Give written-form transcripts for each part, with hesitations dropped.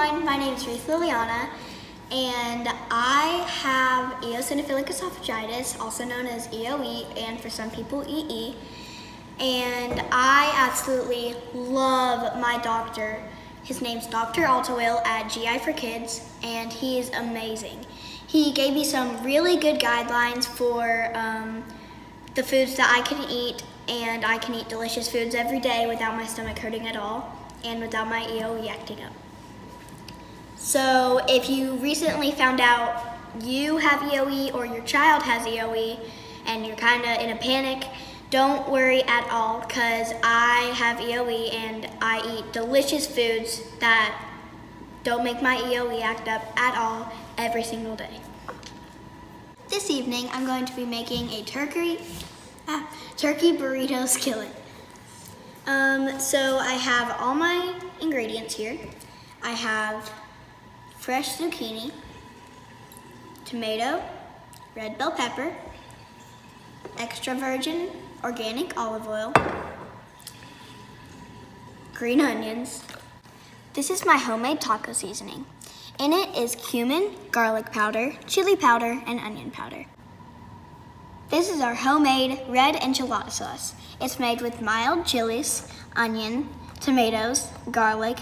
everyone, my name is Ruth Liliana, and I have eosinophilic esophagitis, also known as EOE, and for some people EE. And I absolutely love my doctor. His name's Dr. Altawil at GI for Kids, and he is amazing. He gave me some really good guidelines for the foods that I can eat, and I can eat delicious foods every day without my stomach hurting at all, and without my EOE acting up. So if you recently found out you have EOE or your child has EOE and you're kind of in a panic, don't worry at all, because I have EOE and I eat delicious foods that don't make my EOE act up at all every single day. This evening I'm going to be making a turkey burrito skillet. So I have all my ingredients here. I have fresh zucchini, tomato, red bell pepper, extra virgin organic olive oil, green onions. This is my homemade taco seasoning. In it is cumin, garlic powder, chili powder, and onion powder. This is our homemade red enchilada sauce. It's made with mild chilies, onion, tomatoes, garlic,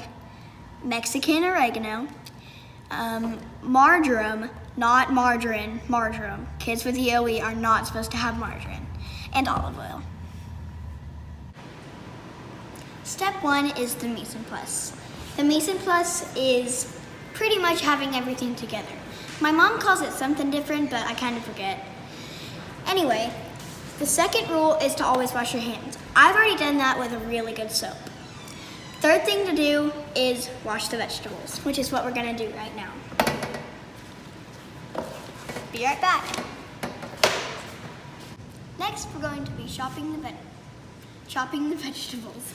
Mexican oregano, marjoram, not margarine, marjoram. Kids with EOE are not supposed to have margarine, and olive oil. Step 1 is the mise en place. The mise en place is pretty much having everything together. My mom calls it something different, but I kind of forget. Anyway, the second rule is to always wash your hands. I've already done that with a really good soap. Third thing to do is wash the vegetables, which is what we're gonna do right now. Be right back. Next, we're going to be chopping the vegetables.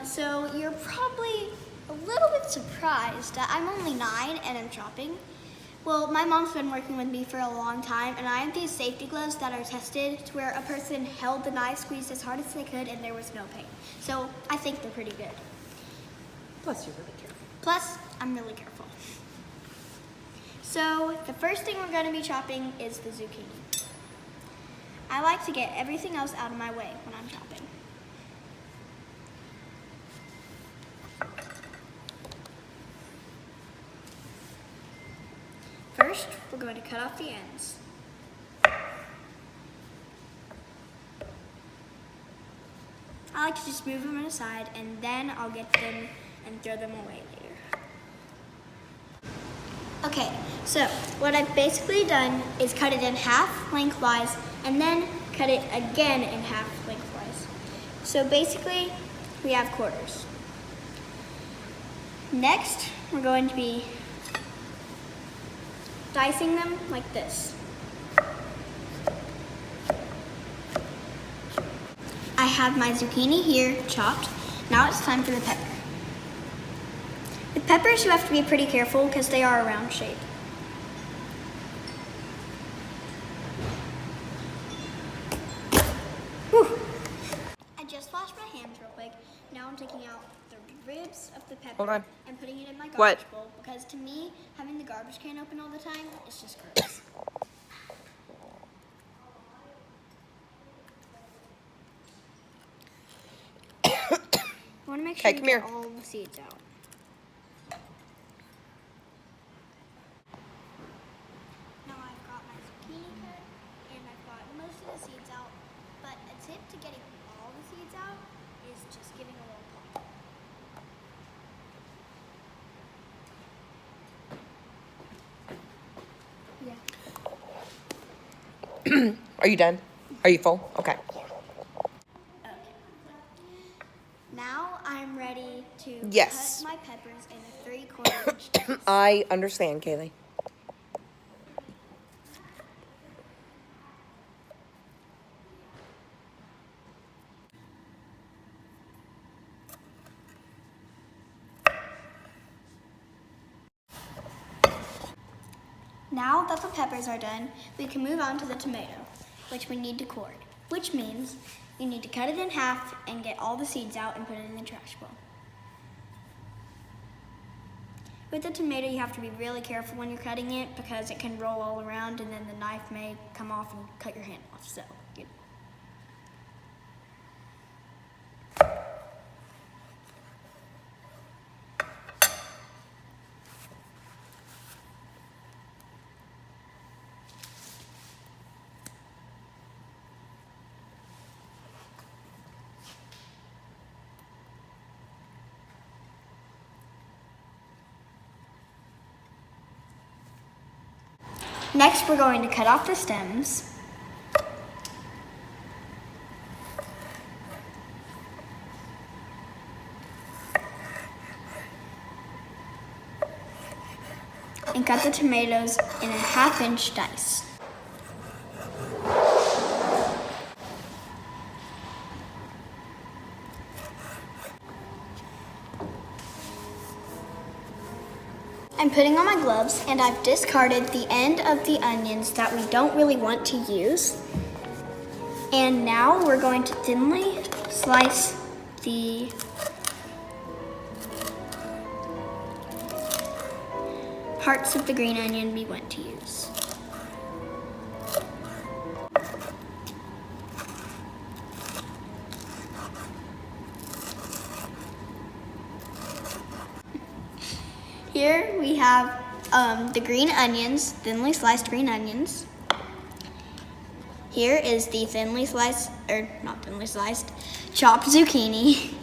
So you're probably a little bit surprised that I'm only 9 and I'm chopping. Well, my mom's been working with me for a long time, and I have these safety gloves that are tested to where a person held the knife, squeezed as hard as they could, and there was no pain. So I think they're pretty good. Plus, you're really careful. Plus, I'm really careful. So the first thing we're going to be chopping is the zucchini. I like to get everything else out of my way when I'm chopping. First, we're going to cut off the ends. I like to just move them aside, and then I'll get them and throw them away later. Okay, so what I've basically done is cut it in half lengthwise, and then cut it again in half lengthwise. So basically, we have quarters. Next, we're going to be dicing them like this. I have my zucchini here chopped. Now it's time for the pepper. With peppers, you have to be pretty careful because they are a round shape. Whew. I just washed my hands real quick. Now I'm taking out the ribs of the pepper and putting it in my garbage bowl, because to me, having the garbage can open all the time is just gross. I want to make sure you get all the seeds out. Now I've got my zucchini cut and I've got most of the seeds out, but a tip to getting all the seeds out is just giving a little pop. Yeah. Are you done? Are you full? Okay. Now I'm ready to Yes. cut my peppers in 3/4 inch dice. I understand, Kaylee. Now that the peppers are done, we can move on to the tomato, which we need to cord, which means you need to cut it in half and get all the seeds out and put it in the trash bowl. With the tomato, you have to be really careful when you're cutting it because it can roll all around and then the knife may come off and cut your hand off. So, you Next, we're going to cut off the stems. And cut the tomatoes in a 1/2-inch dice. I'm putting on my gloves and I've discarded the end of the onions that we don't really want to use. And now we're going to thinly slice the parts of the green onion we want to use. Here we have the green onions, thinly sliced green onions. Here is the thinly sliced, or not thinly sliced, chopped zucchini.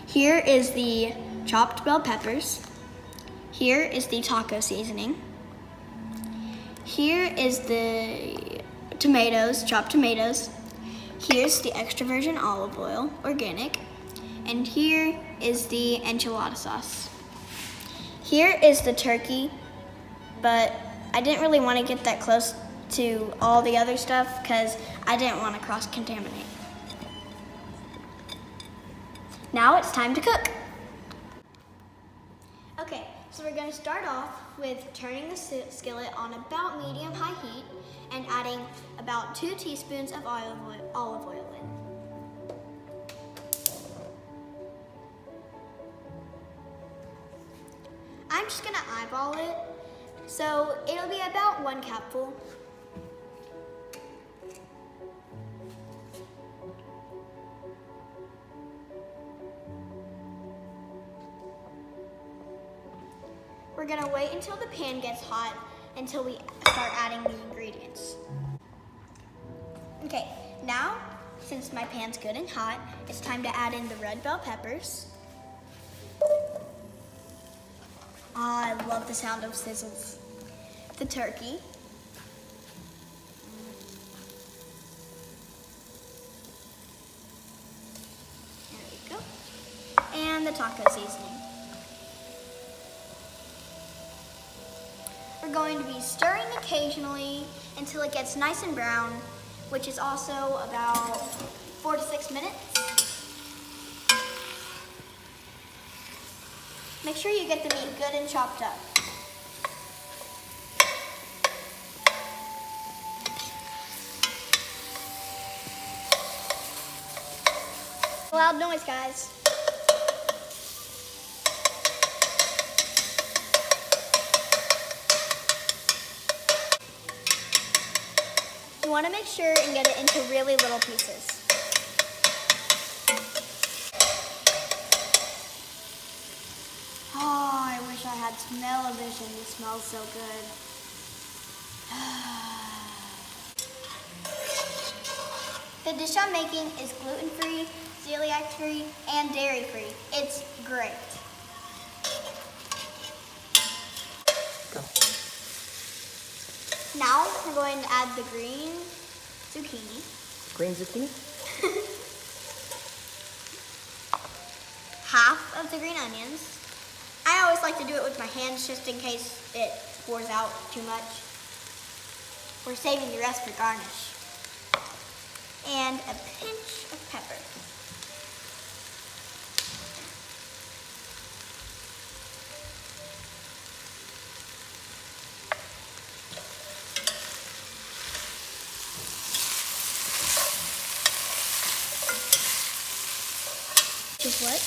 Here is the chopped bell peppers. Here is the taco seasoning. Here is the tomatoes, chopped tomatoes. Here's the extra virgin olive oil, organic. And here is the enchilada sauce. Here is the turkey, but I didn't really want to get that close to all the other stuff because I didn't want to cross-contaminate. Now it's time to cook. Okay, so we're going to start off with turning the skillet on about medium-high heat and adding about 2 teaspoons of olive oil in. I'm just gonna eyeball it, so it'll be about 1 cupful. We're gonna wait until the pan gets hot until we start adding the ingredients. Okay, now, since my pan's good and hot, it's time to add in the red bell peppers. I love the sound of sizzles. The turkey. There we go. And the taco seasoning. We're going to be stirring occasionally until it gets nice and brown, which is also about 4 to 6 minutes. Make sure you get the meat good and chopped up. Loud noise, guys. You want to make sure and get it into really little pieces. Oh, I wish I had smell-o-vision. It smells so good. The dish I'm making is gluten-free, celiac-free, and dairy-free. It's great. Go. Now we're going to add the green zucchini. Green zucchini? Half of the green onions. I always like to do it with my hands just in case it pours out too much. We're saving the rest for garnish. And a pinch of pepper. Just what?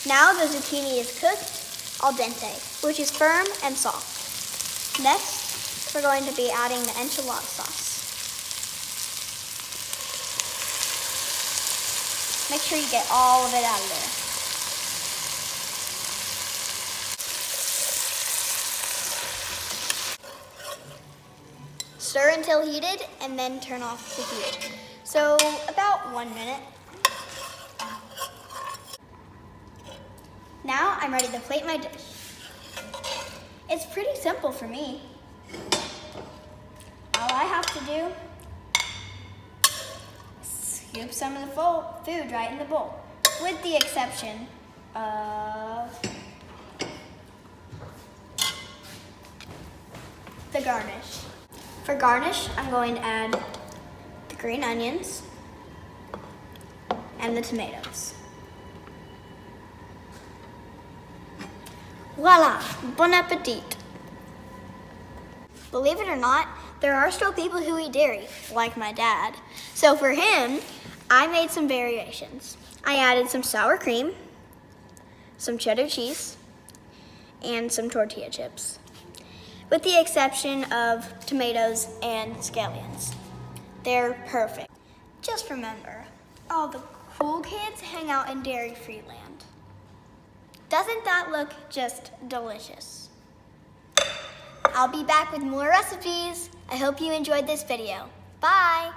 Now the zucchini is cooked al dente, which is firm and soft. Next, we're going to be adding the enchilada sauce. Make sure you get all of it out of there. Stir until heated and then turn off the heat. So about 1 minute. Now I'm ready to plate my dish. It's pretty simple for me. All I have to do is scoop some of the food right in the bowl, with the exception of the garnish. For garnish, I'm going to add the green onions and the tomatoes. Voila, bon appetit. Believe it or not, there are still people who eat dairy, like my dad. So for him, I made some variations. I added some sour cream, some cheddar cheese, and some tortilla chips, with the exception of tomatoes and scallions. They're perfect. Just remember, all the cool kids hang out in dairy-free land. Doesn't that look just delicious? I'll be back with more recipes. I hope you enjoyed this video. Bye!